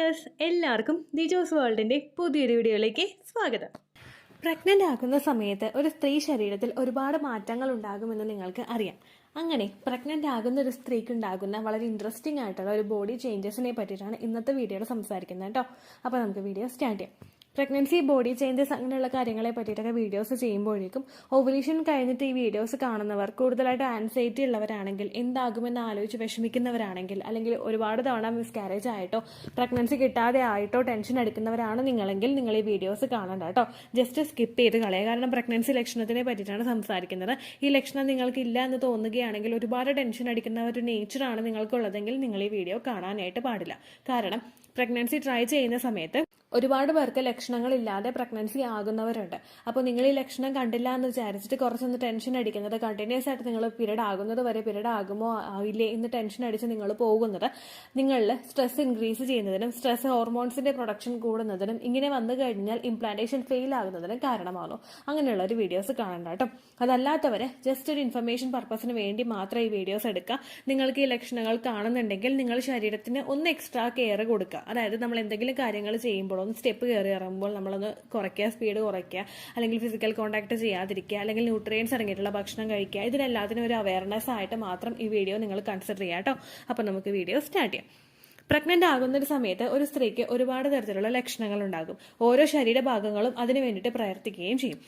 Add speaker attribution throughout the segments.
Speaker 1: Viewers, എല്ലാവർക്കും ദിജോസ് വേൾഡിൻ്റെ പുതിയൊരു വീഡിയോയിലേക്ക് സ്വാഗതം. പ്രഗ്നൻ്റ് ആകുന്ന സമയത്ത് ഒരു സ്ത്രീ ശരീരത്തിൽ ഒരുപാട് മാറ്റങ്ങൾ ഉണ്ടാകുമെന്ന് നിങ്ങൾക്ക് അറിയാം. അങ്ങനെ പ്രഗ്നൻ്റ് ആകുന്ന ഒരു സ്ത്രീക്ക് ഉണ്ടാകുന്ന വളരെ ഇൻട്രസ്റ്റിംഗ് ആയിട്ടുള്ള ഒരു ബോഡി ചേഞ്ചസിനെ പറ്റിയിട്ടാണ് ഇന്നത്തെ വീഡിയോയിൽ സംസാരിക്കുന്നത് കേട്ടോ. അപ്പോൾ നമുക്ക് വീഡിയോ സ്റ്റാർട്ട് ചെയ്യാം. പ്രഗ്നൻസി, ബോഡി ചേഞ്ചസ് അങ്ങനെയുള്ള കാര്യങ്ങളെ പറ്റിയിട്ടൊക്കെ വീഡിയോസ് ചെയ്യുമ്പോഴേക്കും ഓവുലേഷൻ കഴിഞ്ഞിട്ട് ഈ വീഡിയോസ് കാണുന്നവർ കൂടുതലായിട്ട് ആൻസൈറ്റി ഉള്ളവരാണെങ്കിൽ, എന്താകുമെന്ന് ആലോചിച്ച് വിഷമിക്കുന്നവരാണെങ്കിൽ, അല്ലെങ്കിൽ ഒരുപാട് തവണ മിസ്കാരേജ് ആയിട്ടോ പ്രഗ്നൻസി കിട്ടാതെ ആയിട്ടോ ടെൻഷൻ എടുക്കുന്നവരാണ് നിങ്ങളെങ്കിൽ നിങ്ങൾ ഈ വീഡിയോസ് കാണണ്ട കേട്ടോ. ജസ്റ്റ് സ്കിപ്പ് ചെയ്ത് കളയുക. കാരണം പ്രഗ്നൻസി ലക്ഷണത്തിനെ പറ്റിയിട്ടാണ് സംസാരിക്കുന്നത്. ഈ ലക്ഷണം നിങ്ങൾക്ക് ഇല്ല എന്ന് തോന്നുകയാണെങ്കിൽ, ഒരുപാട് ടെൻഷൻ അടിക്കുന്ന ഒരു നേച്ചറാണ് നിങ്ങൾക്കുള്ളതെങ്കിൽ നിങ്ങൾ ഈ വീഡിയോ കാണാനായിട്ട് പാടില്ല. കാരണം പ്രഗ്നൻസി ട്രൈ ചെയ്യുന്ന സമയത്ത് ഒരുപാട് പേർക്ക് ലക്ഷണങ്ങളില്ലാതെ പ്രഗ്നൻസി ആകുന്നവരുണ്ട്. അപ്പോൾ നിങ്ങൾ ഈ ലക്ഷണം കണ്ടില്ല എന്ന് വിചാരിച്ചിട്ട് കുറച്ചൊന്ന് ടെൻഷൻ അടിക്കുന്നത്, കണ്ടിന്യൂസ് ആയിട്ട് നിങ്ങൾ പീരീഡ് ആകുന്നത് വരെ പീരീഡ് ആകുമോ ആവില്ലേ എന്ന് ടെൻഷൻ അടിച്ച് നിങ്ങൾ പോകുന്നത് നിങ്ങളിൽ സ്ട്രെസ് ഇൻക്രീസ് ചെയ്യുന്നതിനും സ്ട്രെസ് ഹോർമോൺസിന്റെ പ്രൊഡക്ഷൻ കൂടുന്നതിനും ഇങ്ങനെ വന്നു കഴിഞ്ഞാൽ ഇംപ്ലാന്റേഷൻ ഫെയിൽ ആകുന്നതിനും കാരണമാകുന്നു. അങ്ങനെയുള്ള ഒരു വീഡിയോസ് കാണണ്ട കേട്ടോ. അതല്ലാത്തവരെ ജസ്റ്റ് ഒരു ഇൻഫർമേഷൻ പർപ്പസിന് വേണ്ടി മാത്രം ഈ വീഡിയോസ് എടുക്കുക. നിങ്ങൾക്ക് ഈ ലക്ഷണങ്ങൾ കാണുന്നുണ്ടെങ്കിൽ നിങ്ങൾ ശരീരത്തിന് ഒന്ന് എക്സ്ട്രാ കെയർ കൊടുക്കുക. അതായത് നമ്മൾ എന്തെങ്കിലും കാര്യങ്ങൾ ചെയ്യുമ്പോൾ ഒന്ന് സ്റ്റെപ്പ് കയറി ഇറങ്ങുമ്പോൾ നമ്മളൊന്ന് കുറയ്ക്കുക, സ്പീഡ് കുറയ്ക്കുക, അല്ലെങ്കിൽ ഫിസിക്കൽ കോൺടാക്ട് ചെയ്യാതിരിക്കുക, അല്ലെങ്കിൽ ന്യൂട്രിയൻസ് അടങ്ങിയിട്ടുള്ള ഭക്ഷണം കഴിക്കുക. ഇതിനെല്ലാത്തിനും ഒരു അവയർനെസ് ആയിട്ട് മാത്രം ഈ വീഡിയോ നിങ്ങൾ കൺസിഡർ ചെയ്യാം കേട്ടോ. അപ്പോൾ നമുക്ക് വീഡിയോ സ്റ്റാർട്ട് ചെയ്യാം. പ്രഗ്നന്റ് ആകുന്ന ഒരു സമയത്ത് ഒരു സ്ത്രീക്ക് ഒരുപാട് തരത്തിലുള്ള ലക്ഷണങ്ങൾ ഉണ്ടാകും. ഓരോ ശരീരഭാഗങ്ങളും അതിനു വേണ്ടിയിട്ട് പ്രവർത്തിക്കുകയും ചെയ്യും.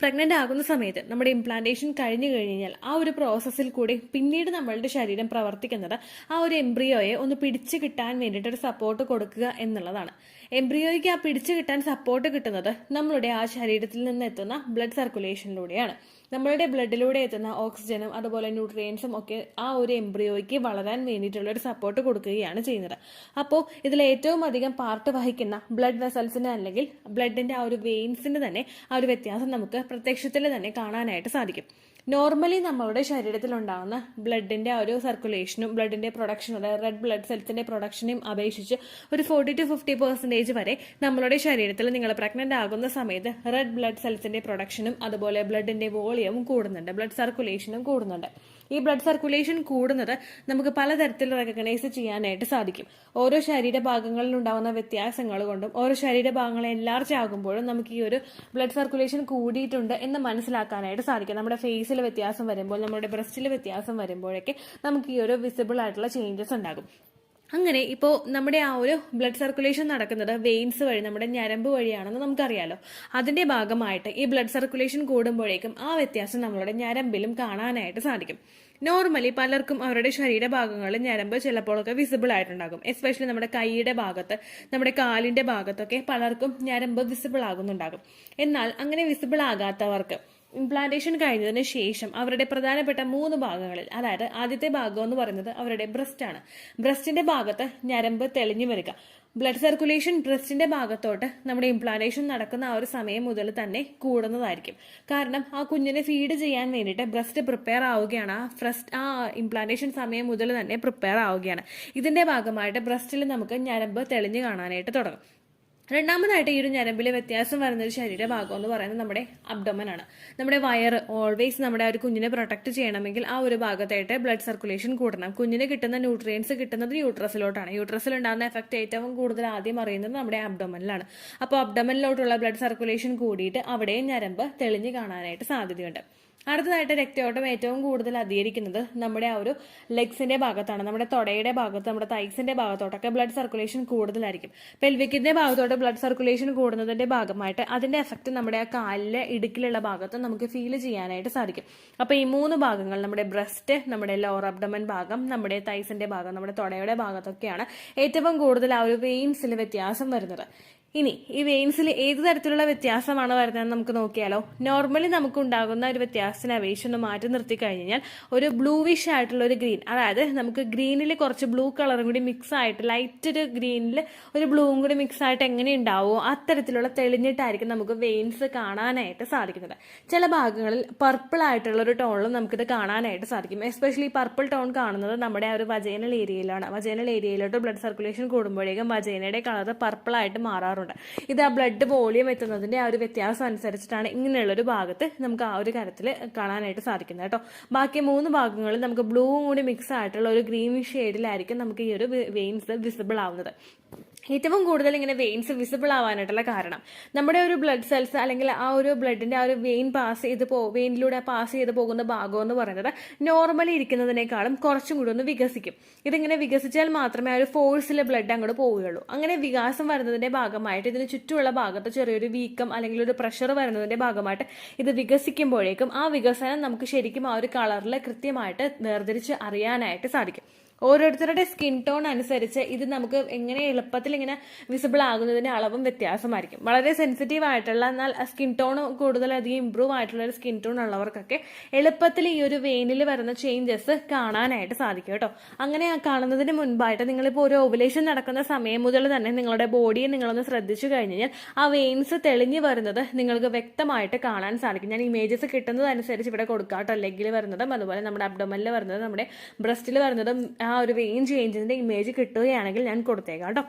Speaker 1: പ്രഗ്നന്റ് ആകുന്ന സമയത്ത് നമ്മുടെ ഇംപ്ലാന്റേഷൻ കഴിഞ്ഞു കഴിഞ്ഞാൽ ആ ഒരു പ്രോസസ്സിൽ കൂടി പിന്നീട് നമ്മളുടെ ശരീരം പ്രവർത്തിക്കുന്നത് ആ ഒരു എംബ്രിയോയെ ഒന്ന് പിടിച്ചു കിട്ടാൻ വേണ്ടിയിട്ട് ഒരു സപ്പോർട്ട് കൊടുക്കുക എന്നുള്ളതാണ്. എംബ്രിയോയ്ക്ക് ആ പിടിച്ചു കിട്ടാൻ സപ്പോർട്ട് കിട്ടുന്നത് നമ്മളുടെ ആ ശരീരത്തിൽ നിന്ന് എത്തുന്ന ബ്ലഡ് സർക്കുലേഷനിലൂടെയാണ്. നമ്മളുടെ ബ്ലഡിലൂടെ എത്തുന്ന ഓക്സിജനും അതുപോലെ ന്യൂട്രിയൻസും ഒക്കെ ആ ഒരു എംബ്രിയോയ്ക്ക് വളരാൻ വേണ്ടിയിട്ടുള്ള ഒരു സപ്പോർട്ട് കൊടുക്കുകയാണ് ചെയ്യുന്നത്. അപ്പോൾ ഇതിൽ ഏറ്റവും അധികം പാർട്ട് വഹിക്കുന്ന ബ്ലഡ് വെസൽസിന് അല്ലെങ്കിൽ ബ്ലഡിന്റെ ആ ഒരു വെയിൻസിന് തന്നെ ആ ഒരു വ്യത്യാസം നമുക്ക് പ്രത്യക്ഷത്തിൽ തന്നെ കാണാനായിട്ട് സാധിക്കും. നോർമലി നമ്മളുടെ ശരീരത്തിൽ ഉണ്ടാകുന്ന ബ്ലഡിന്റെ ആ ഒരു സർക്കുലേഷനും ബ്ലഡിന്റെ പ്രൊഡക്ഷനും, അതായത് റെഡ് ബ്ലഡ് സെൽസിന്റെ പ്രൊഡക്ഷനെയും അപേക്ഷിച്ച് ഒരു 40-50% വരെ നമ്മളുടെ ശരീരത്തിൽ നിങ്ങൾ പ്രഗ്നന്റ് ആകുന്ന സമയത്ത് റെഡ് ബ്ലഡ് സെൽസിന്റെ പ്രൊഡക്ഷനും അതുപോലെ ബ്ലഡിന്റെ വോളിയവും കൂടുന്നുണ്ട്, ബ്ലഡ് സർക്കുലേഷനും കൂടുന്നുണ്ട്. ഈ ബ്ലഡ് സർക്കുലേഷൻ കൂടുന്നത് നമുക്ക് പലതരത്തിൽ റെക്കഗ്നൈസ് ചെയ്യാനായിട്ട് സാധിക്കും. ഓരോ ശരീരഭാഗങ്ങളിൽ ഉണ്ടാകുന്ന വ്യത്യാസങ്ങൾ കൊണ്ടും ഓരോ ശരീരഭാഗങ്ങളെ എൻലാർജ് ആകുമ്പോഴും നമുക്ക് ഈ ഒരു ബ്ലഡ് സർക്കുലേഷൻ കൂടിയിട്ടുണ്ട് എന്ന് മനസ്സിലാക്കാനായിട്ട് സാധിക്കും. നമ്മുടെ ഫേസിൽ വ്യത്യാസം വരുമ്പോൾ, നമ്മുടെ ബ്രസ്റ്റിൽ വ്യത്യാസം വരുമ്പോഴൊക്കെ നമുക്ക് ഈ ഒരു വിസിബിൾ ആയിട്ടുള്ള ചേഞ്ചസ് ഉണ്ടാകും. അങ്ങനെ ഇപ്പോൾ നമ്മുടെ ആ ഒരു ബ്ലഡ് സർക്കുലേഷൻ നടക്കുന്നത് വെയിൻസ് വഴി, നമ്മുടെ ഞരമ്പ് വഴിയാണെന്ന് നമുക്കറിയാലോ. അതിന്റെ ഭാഗമായിട്ട് ഈ ബ്ലഡ് സർക്കുലേഷൻ കൂടുമ്പോഴേക്കും ആ വ്യത്യാസം നമ്മളുടെ ഞരമ്പിലും കാണാനായിട്ട് സാധിക്കും. നോർമലി പലർക്കും അവരുടെ ശരീരഭാഗങ്ങളിൽ ഞരമ്പ് ചിലപ്പോഴൊക്കെ വിസിബിൾ ആയിട്ടുണ്ടാകും. എസ്പെഷ്യലി നമ്മുടെ കൈയുടെ ഭാഗത്ത്, നമ്മുടെ കാലിന്റെ ഭാഗത്തൊക്കെ പലർക്കും ഞരമ്പ് വിസിബിൾ ആകുന്നുണ്ടാകും. എന്നാൽ അങ്ങനെ വിസിബിൾ ആകാത്തവർക്ക് ഇംപ്ലാന്റേഷൻ കഴിഞ്ഞതിന് ശേഷം അവരുടെ പ്രധാനപ്പെട്ട 3 ഭാഗങ്ങളിൽ, അതായത് ആദ്യത്തെ ഭാഗം എന്ന് പറയുന്നത് അവരുടെ ബ്രസ്റ്റ് ആണ്. ബ്രസ്റ്റിന്റെ ഭാഗത്ത് ഞരമ്പ് തെളിഞ്ഞു വരിക. ബ്ലഡ് സർക്കുലേഷൻ ബ്രസ്റ്റിന്റെ ഭാഗത്തോട്ട് നമ്മുടെ ഇംപ്ലാന്റേഷൻ നടക്കുന്ന ആ ഒരു സമയം മുതൽ തന്നെ കൂടുന്നതായിരിക്കും. കാരണം ആ കുഞ്ഞിനെ ഫീഡ് ചെയ്യാൻ വേണ്ടിയിട്ട് ബ്രസ്റ്റ് പ്രിപ്പയർ ആവുകയാണ്. ആ ഇംപ്ലാന്റേഷൻ സമയം മുതൽ തന്നെ പ്രിപ്പയർ ആവുകയാണ്. ഇതിന്റെ ഭാഗമായിട്ട് ബ്രസ്റ്റിൽ നമുക്ക് ഞരമ്പ് തെളിഞ്ഞു കാണാനായിട്ട് തുടങ്ങും. രണ്ടാമതായിട്ട് ഈ ഒരു ഞരമ്പിലെ വ്യത്യാസം വരുന്ന ഒരു ശരീരഭാഗം എന്ന് പറയുന്നത് നമ്മുടെ അബ്ഡോമൻ ആണ്. നമ്മുടെ വയറ് ഓൾവേസ് നമ്മുടെ ഒരു കുഞ്ഞിനെ പ്രൊട്ടക്ട് ചെയ്യണമെങ്കിൽ ആ ഒരു ഭാഗത്തായിട്ട് ബ്ലഡ് സർക്കുലേഷൻ കൂടണം. കുഞ്ഞിന് കിട്ടുന്ന ന്യൂട്രിയൻസ് കിട്ടുന്നത് യൂട്രസിലോട്ടാണ്. യൂട്രസിൽ ഉണ്ടാകുന്ന എഫക്ട് ഏറ്റവും കൂടുതൽ ആദ്യം അറിയുന്നത് നമ്മുടെ അബ്ഡോമനിലാണ്. അപ്പോൾ അബ്ഡോമനിലോട്ടുള്ള ബ്ലഡ് സർക്കുലേഷൻ കൂടിയിട്ട് അവിടെ ഞരമ്പ് തെളിഞ്ഞു കാണാനായിട്ട് സാധ്യതയുണ്ട്. അടുത്തതായിട്ട് രക്തയോട്ടം ഏറ്റവും കൂടുതൽ അധികരിക്കുന്നത് നമ്മുടെ ആ ഒരു ലെഗ്സിന്റെ ഭാഗത്താണ്. നമ്മുടെ തൊടയുടെ ഭാഗത്ത്, നമ്മുടെ തൈസിന്റെ ഭാഗത്തോട്ടൊക്കെ ബ്ലഡ് സർക്കുലേഷൻ കൂടുതലായിരിക്കും. പെൽവിക്കിന്റെ ഭാഗത്തോട്ട് ബ്ലഡ് സർക്കുലേഷൻ കൂടുന്നതിന്റെ ഭാഗമായിട്ട് അതിന്റെ എഫക്ട് നമ്മുടെ ആ കാലിലെ ഇടുക്കിലുള്ള ഭാഗത്ത് നമുക്ക് ഫീൽ ചെയ്യാനായിട്ട് സാധിക്കും. അപ്പൊ ഈ 3 ഭാഗങ്ങൾ, നമ്മുടെ ബ്രസ്റ്റ്, നമ്മുടെ ലോവർ അബ്ഡമൻ ഭാഗം, നമ്മുടെ തൈസിന്റെ ഭാഗം, നമ്മുടെ തൊടയുടെ ഭാഗത്തൊക്കെയാണ് ഏറ്റവും കൂടുതൽ ആ ഒരു വെയിൻസിൽ വ്യത്യാസം വരുന്നത്. ഇനി ഈ വെയിൻസിൽ ഏത് തരത്തിലുള്ള വ്യത്യാസമാണ് വരുന്നതെന്ന് നമുക്ക് നോക്കിയാലോ. നോർമലി നമുക്ക് ഉണ്ടാകുന്ന ഒരു വ്യത്യാസത്തിന് അപേക്ഷിച്ച് ഒന്ന് മാറ്റി നിർത്തി കഴിഞ്ഞാൽ ഒരു ബ്ലൂവിഷ് ആയിട്ടുള്ള ഒരു ഗ്രീൻ, അതായത് നമുക്ക് ഗ്രീനിൽ കുറച്ച് ബ്ലൂ കളറും കൂടി മിക്സ് ആയിട്ട്, ലൈറ്റ് ഒരു ഗ്രീനിൽ ഒരു ബ്ലൂവും കൂടി മിക്സ് ആയിട്ട് എങ്ങനെ ഉണ്ടാവുമോ അത്തരത്തിലുള്ള തെളിഞ്ഞിട്ടായിരിക്കും നമുക്ക് വെയിൻസ് കാണാനായിട്ട് സാധിക്കുന്നത്. ചില ഭാഗങ്ങളിൽ പർപ്പിൾ ആയിട്ടുള്ള ഒരു ടോണിലും നമുക്കിത് കാണാനായിട്ട് സാധിക്കും. എസ്പെഷ്യലി പർപ്പിൾ ടോൺ കാണുന്നത് നമ്മുടെ ആ ഒരു വജൈനൽ ഏരിയയിലാണ്. വജൈനൽ ഏരിയയിലോട്ട് ബ്ലഡ് സർക്കുലേഷൻ കൂടുമ്പോഴേക്കും വജൈനയുടെ കളർ പർപ്പിൾ ആയിട്ട് മാറാറുണ്ട്. ഇത് ആ ബ്ലഡ് വോളിയം എത്തുന്നതിന്റെ ആ ഒരു വ്യത്യാസം അനുസരിച്ചിട്ടാണ് ഇങ്ങനെയുള്ളൊരു ഭാഗത്ത് നമുക്ക് ആ ഒരു കാര്യത്തിൽ കാണാനായിട്ട് സാധിക്കുന്നത് കേട്ടോ. ബാക്കി 3 ഭാഗങ്ങളിൽ നമുക്ക് ബ്ലൂവും കൂടി മിക്സ് ആയിട്ടുള്ള ഒരു ഗ്രീൻ ഷെയ്ഡിലായിരിക്കും നമുക്ക് ഈ ഒരു വെയിൻസ് വിസിബിൾ ആവുന്നത്. ഏറ്റവും കൂടുതൽ ഇങ്ങനെ വെയിൻസ് വിസിബിൾ ആവാനായിട്ടുള്ള കാരണം നമ്മുടെ ഒരു ബ്ലഡ് സെൽസ് അല്ലെങ്കിൽ ആ ഒരു ബ്ലഡിന്റെ ആ ഒരു വെയിനിലൂടെ പാസ് ചെയ്ത് പോകുന്ന ഭാഗം എന്ന് പറയുന്നത് നോർമലി ഇരിക്കുന്നതിനേക്കാളും കുറച്ചും കൂടി ഒന്ന് വികസിക്കും. ഇതിങ്ങനെ വികസിച്ചാൽ മാത്രമേ ആ ഒരു ഫോഴ്സിൽ ബ്ലഡ് അങ്ങോട്ട് പോവുകയുള്ളൂ. അങ്ങനെ വികാസം വരുന്നതിന്റെ ഭാഗമായിട്ട് ഇതിന് ചുറ്റുമുള്ള ഭാഗത്ത് ചെറിയൊരു വീക്കം അല്ലെങ്കിൽ ഒരു പ്രഷർ വരുന്നതിന്റെ ഭാഗമായിട്ട് ഇത് വികസിക്കുമ്പോഴേക്കും ആ വികസനം നമുക്ക് ശരിക്കും ആ ഒരു കളറിൽ കൃത്യമായിട്ട് വേർതിരിച്ച് അറിയാനായിട്ട് സാധിക്കും. ഓരോരുത്തരുടെ സ്കിൻ ടോൺ അനുസരിച്ച് ഇത് നമുക്ക് എങ്ങനെ എളുപ്പത്തിൽ ഇങ്ങനെ വിസിബിൾ ആകുന്നതിന്റെ അളവും വ്യത്യാസമായിരിക്കും. വളരെ സെൻസിറ്റീവ് ആയിട്ടുള്ള എന്നാൽ സ്കിൻ ടോൺ കൂടുതലധികം ഇമ്പ്രൂവ് ആയിട്ടുള്ള ഒരു സ്കിൻ ടോൺ ഉള്ളവർക്കൊക്കെ എളുപ്പത്തിൽ ഈ ഒരു വെയിനിൽ വരുന്ന ചേഞ്ചസ് കാണാനായിട്ട് സാധിക്കും കേട്ടോ. അങ്ങനെ കാണുന്നതിന് മുൻപായിട്ട് നിങ്ങളിപ്പോൾ ഒരു ഓവുലേഷൻ നടക്കുന്ന സമയം മുതൽ തന്നെ നിങ്ങളുടെ ബോഡിയെ നിങ്ങളൊന്ന് ശ്രദ്ധിച്ചു കഴിഞ്ഞാൽ ആ വെയിൻസ് തെളിഞ്ഞു വരുന്നത് നിങ്ങൾക്ക് വ്യക്തമായിട്ട് കാണാൻ സാധിക്കും. ഞാൻ ഇമേജസ് കിട്ടുന്നതനുസരിച്ച് ഇവിടെ കൊടുക്കാം കേട്ടോ. ലെഗിൽ വരുന്നതും അതുപോലെ നമ്മുടെ അബ്ഡോമനിൽ വരുന്നതും നമ്മുടെ ബ്രസ്റ്റിൽ വരുന്നതും ആ ഒരു വെയിൻ ചേഞ്ചിന്റെ ഇമേജ് കിട്ടുകയാണെങ്കിൽ ഞാൻ കൊടുത്തേക്കാം കേട്ടോ.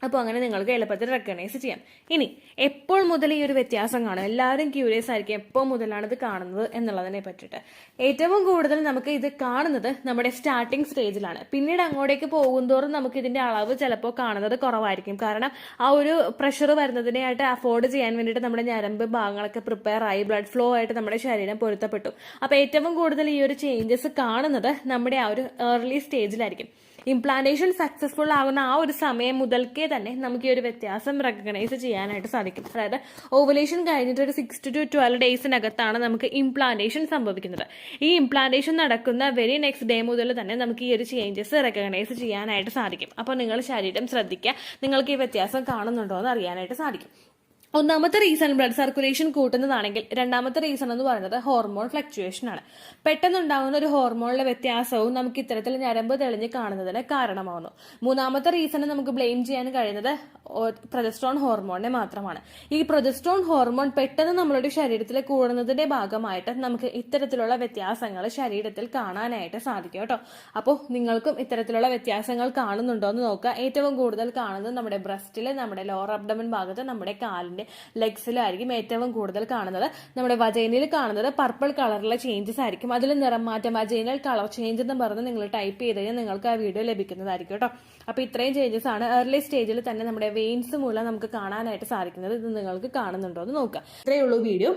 Speaker 1: അപ്പോൾ അങ്ങനെ നിങ്ങൾക്ക് എളുപ്പത്തിൽ റെക്കഗ്നൈസ് ചെയ്യാം. ഇനി എപ്പോൾ മുതൽ ഈ ഒരു വ്യത്യാസം കാണും? എല്ലാവരും ക്യൂരിയസ് ആയിരിക്കും എപ്പോൾ മുതലാണ് ഇത് കാണുന്നത് എന്നുള്ളതിനെ പറ്റിയിട്ട്. ഏറ്റവും കൂടുതൽ നമുക്ക് ഇത് കാണുന്നത് നമ്മുടെ സ്റ്റാർട്ടിംഗ് സ്റ്റേജിലാണ്. പിന്നീട് അങ്ങോട്ടേക്ക് പോകുന്തോറും നമുക്ക് ഇതിന്റെ അളവ് ചിലപ്പോൾ കാണുന്നത് കുറവായിരിക്കും. കാരണം ആ ഒരു പ്രഷർ വരുന്നതിനായിട്ട് അഫോർഡ് ചെയ്യാൻ വേണ്ടിയിട്ട് നമ്മുടെ ഞരമ്പ് ഭാഗങ്ങളൊക്കെ പ്രിപ്പയർ ആയി ബ്ലഡ് ഫ്ലോ ആയിട്ട് നമ്മുടെ ശരീരം പൊരുത്തപ്പെട്ടു. അപ്പോൾ ഏറ്റവും കൂടുതൽ ഈ ഒരു ചേഞ്ചസ് കാണുന്നത് നമ്മുടെ ആ ഒരു ഏർലി സ്റ്റേജിലായിരിക്കും. ഇംപ്ലാന്റേഷൻ സക്സസ്ഫുൾ ആകുന്ന ആ ഒരു സമയം മുതൽക്കേ തന്നെ നമുക്ക് ഈ ഒരു വ്യത്യാസം റെക്കഗ്നൈസ് ചെയ്യാനായിട്ട് സാധിക്കും. അതായത് ഓവുലേഷൻ കഴിഞ്ഞിട്ട് ഒരു 6 to 12 ഡേയ്സിനകത്താണ് നമുക്ക് ഇംപ്ലാന്റേഷൻ സംഭവിക്കുന്നത്. ഈ ഇംപ്ലാന്റേഷൻ നടക്കുന്ന വെരി നെക്സ്റ്റ് ഡേ മുതൽ തന്നെ നമുക്ക് ഈ ഒരു ചേഞ്ചസ് റെക്കഗ്നൈസ് ചെയ്യാനായിട്ട് സാധിക്കും. അപ്പോൾ നിങ്ങൾ ശരീരം ശ്രദ്ധിക്കുക, നിങ്ങൾക്ക് ഈ വ്യത്യാസം കാണുന്നുണ്ടോ എന്ന് അറിയാനായിട്ട് സാധിക്കും. ഒന്നാമത്തെ റീസൺ ബ്ലഡ് സർക്കുലേഷൻ കൂട്ടുന്നതാണെങ്കിൽ രണ്ടാമത്തെ റീസൺ എന്ന് പറയുന്നത് ഹോർമോൺ ഫ്ലക്ച്വേഷൻ ആണ്. പെട്ടെന്നുണ്ടാകുന്ന ഒരു ഹോർമോണിലെ വ്യത്യാസവും നമുക്ക് ഇത്തരത്തിൽ ഞരമ്പ് തെളിഞ്ഞ് കാണുന്നതിന് കാരണമാവുന്നു. മൂന്നാമത്തെ റീസൺ നമുക്ക് ബ്ലെയിം ചെയ്യാൻ കഴിയുന്നത് പ്രൊജസ്ട്രോൺ ഹോർമോണിനെ മാത്രമാണ്. ഈ പ്രൊജസ്ട്രോൺ ഹോർമോൺ പെട്ടെന്ന് നമ്മളുടെ ശരീരത്തിൽ കൂടുന്നതിന്റെ ഭാഗമായിട്ട് നമുക്ക് ഇത്തരത്തിലുള്ള വ്യത്യാസങ്ങൾ ശരീരത്തിൽ കാണാനായിട്ട് സാധിക്കും കേട്ടോ. അപ്പോൾ നിങ്ങൾക്കും ഇത്തരത്തിലുള്ള വ്യത്യാസങ്ങൾ കാണുന്നുണ്ടോ എന്ന് നോക്കുക. ഏറ്റവും കൂടുതൽ കാണുന്നത് നമ്മുടെ ബ്രസ്റ്റിൽ, നമ്മുടെ ലോവർ അബ്ഡമൻ ഭാഗത്ത്, നമ്മുടെ കാലിന്റെ ലെഗ്സിലായിരിക്കും ഏറ്റവും കൂടുതൽ കാണുന്നത്. നമ്മുടെ വജൈനയിൽ കാണുന്നത് പർപ്പിൾ കളറിലെ ചേഞ്ചസ് ആയിരിക്കും. അതിൽ നിറം മാറ്റം വജൈനൽ കളർ ചേഞ്ച് എന്ന് പറഞ്ഞ് നിങ്ങൾ ടൈപ്പ് ചെയ്ത് കഴിഞ്ഞാൽ നിങ്ങൾക്ക് ആ വീഡിയോ ലഭിക്കുന്നതായിരിക്കും കേട്ടോ. അപ്പൊ ഇത്രയും ചേഞ്ചസ് ആണ് ഏർലി സ്റ്റേജിൽ തന്നെ നമ്മുടെ വെയിൻസ് മൂലം നമുക്ക് കാണാനായിട്ട് സാധിക്കുന്നത്. ഇത് നിങ്ങൾക്ക് കാണുന്നുണ്ടോ എന്ന് നോക്കുക. ഇത്രയേ ഉള്ളൂ വീഡിയോ.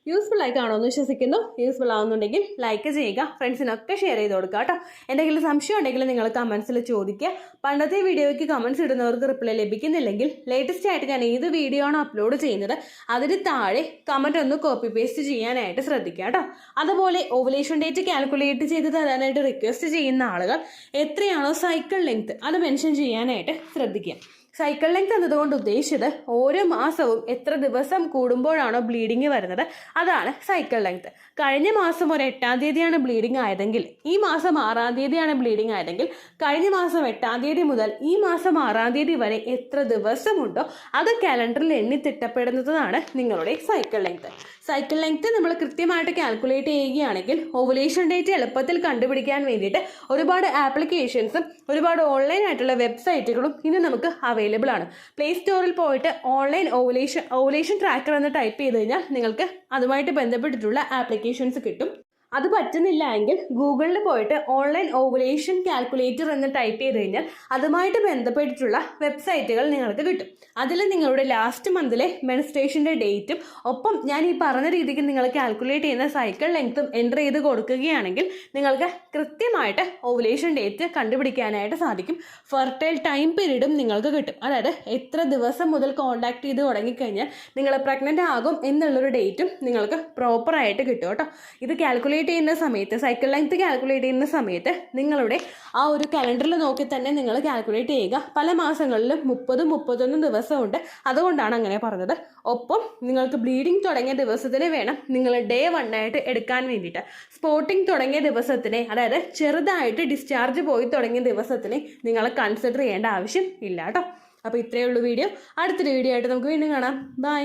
Speaker 1: യൂസ്ഫുൾ ആയി കാണുമെന്ന് വിശ്വസിക്കുന്നു. യൂസ്ഫുൾ ആവുന്നുണ്ടെങ്കിൽ ലൈക്ക് ചെയ്യുക, ഫ്രണ്ട്സിനൊക്കെ ഷെയർ ചെയ്ത് കൊടുക്കുക കേട്ടോ. എന്തെങ്കിലും സംശയം ഉണ്ടെങ്കിൽ നിങ്ങൾ കമന്റ്സിൽ ചോദിക്കുക. പണ്ടത്തെ വീഡിയോയ്ക്ക് കമന്റ്സ് ഇടുന്നവർക്ക് റിപ്ലൈ ലഭിക്കുന്നില്ലെങ്കിൽ ലേറ്റസ്റ്റ് ആയിട്ട് ഞാൻ ഏത് വീഡിയോ ആണ് അപ്ലോഡ് ചെയ്യുന്നത് അതിന് താഴെ കമന്റ് ഒന്ന് കോപ്പി പേസ്റ്റ് ചെയ്യാനായിട്ട് ശ്രദ്ധിക്കുക കേട്ടോ. അതുപോലെ ഓവുലേഷൻ ഡേറ്റ് കാൽക്കുലേറ്റ് ചെയ്ത് തരാനായിട്ട് റിക്വസ്റ്റ് ചെയ്യുന്ന ആളുകൾ എത്രയാണോ സൈക്കിൾ ലെങ്ത് അത് മെൻഷൻ ചെയ്യാനായിട്ട് ശ്രദ്ധിക്കുക. സൈക്കിൾ ലെങ്ത് എന്നതുകൊണ്ട് ഉദ്ദേശിച്ചത് ഓരോ മാസവും എത്ര ദിവസം കൂടുമ്പോഴാണോ ബ്ലീഡിങ് വരുന്നത് അതാണ് സൈക്കിൾ ലെങ്ത്. കഴിഞ്ഞ മാസം ഒരു 8-ാം തീയതിയാണ് ബ്ലീഡിങ് ആയതെങ്കിൽ ഈ മാസം 6-ാം തീയതിയാണ് ബ്ലീഡിങ് ആയതെങ്കിൽ കഴിഞ്ഞ മാസം 8-ാം തീയതി മുതൽ ഈ മാസം 6-ാം തീയതി വരെ എത്ര ദിവസമുണ്ടോ അത് കാലണ്ടറിൽ എണ്ണി തിട്ടപ്പെടുന്നതാണ് നിങ്ങളുടെ സൈക്കിൾ ലെങ്ത്. സൈക്കിൾ ലെങ്ത് നമ്മൾ കൃത്യമായിട്ട് കാൽക്കുലേറ്റ് ചെയ്യുകയാണെങ്കിൽ ഓവുലേഷൻ ഡേറ്റ് എളുപ്പത്തിൽ കണ്ടുപിടിക്കാൻ വേണ്ടിയിട്ട് ഒരുപാട് ആപ്ലിക്കേഷൻസും ഒരുപാട് ഓൺലൈൻ ആയിട്ടുള്ള വെബ്സൈറ്റുകളും ഇന്ന് നമുക്ക് അവൈലബിൾ ആണ്. പ്ലേ സ്റ്റോറിൽ പോയിട്ട് ഓൺലൈൻ ഓവുലേഷൻ ട്രാക്കർ എന്ന് ടൈപ്പ് ചെയ്ത് കഴിഞ്ഞാൽ നിങ്ങൾക്ക് അതുമായിട്ട് ബന്ധപ്പെട്ടിട്ടുള്ള ആപ്ലിക്കേഷൻസ് കിട്ടും. അത് പറ്റുന്നില്ല എങ്കിൽ ഗൂഗിളിൽ പോയിട്ട് ഓൺലൈൻ ഓവുലേഷൻ കാൽക്കുലേറ്റർ എന്ന് ടൈപ്പ് ചെയ്ത് കഴിഞ്ഞാൽ അതുമായിട്ട് ബന്ധപ്പെട്ടിട്ടുള്ള വെബ്സൈറ്റുകൾ നിങ്ങൾക്ക് കിട്ടും. അതിൽ നിങ്ങളുടെ ലാസ്റ്റ് മന്തിലെ മെൻസ്ട്രേഷൻ്റെ ഡേറ്റും ഒപ്പം ഞാൻ ഈ പറഞ്ഞ രീതിക്ക് നിങ്ങൾ കാൽക്കുലേറ്റ് ചെയ്യുന്ന സൈക്കിൾ ലെങ്ത്തും എൻ്റർ ചെയ്ത് കൊടുക്കുകയാണെങ്കിൽ നിങ്ങൾക്ക് കൃത്യമായിട്ട് ഓവുലേഷൻ ഡേറ്റ് കണ്ടുപിടിക്കാനായിട്ട് സാധിക്കും. ഫെർട്ടൈൽ ടൈം പീരീഡും നിങ്ങൾക്ക് കിട്ടും. അതായത് എത്ര ദിവസം മുതൽ കോൺടാക്ട് ചെയ്ത് തുടങ്ങിക്കഴിഞ്ഞാൽ നിങ്ങൾ പ്രഗ്നൻ്റ് ആകും എന്നുള്ളൊരു ഡേറ്റും നിങ്ങൾക്ക് പ്രോപ്പറായിട്ട് കിട്ടും കേട്ടോ. ഇത് കാൽക്കുലേറ്റ് ചെയ്യുന്ന സമയത്ത് സൈക്കിൾ ലെങ്ത് കാൽക്കുലേറ്റ് ചെയ്യുന്ന സമയത്ത് നിങ്ങളുടെ ആ ഒരു കലണ്ടറിൽ നോക്കി തന്നെ നിങ്ങൾ കാൽക്കുലേറ്റ് ചെയ്യുക. പല മാസങ്ങളിലും 30-31 ദിവസമുണ്ട്. അതുകൊണ്ടാണ് അങ്ങനെ പറഞ്ഞത്. ഒപ്പം നിങ്ങൾക്ക് ബ്ലീഡിങ് തുടങ്ങിയ ദിവസത്തിന് വേണം നിങ്ങൾ ഡേ 1 ആയിട്ട് എടുക്കാൻ വേണ്ടിയിട്ട്. സ്പോട്ടിങ് തുടങ്ങിയ ദിവസത്തിനെ അതായത് ചെറുതായിട്ട് ഡിസ്ചാർജ് പോയി തുടങ്ങിയ ദിവസത്തിനെ നിങ്ങൾ കൺസിഡർ ചെയ്യേണ്ട ആവശ്യം ഇല്ല കേട്ടോ. അപ്പോൾ ഇത്രയേ ഉള്ളൂ വീഡിയോ. അടുത്തൊരു വീഡിയോ ആയിട്ട് നമുക്ക് വീണ്ടും കാണാം. ബൈ.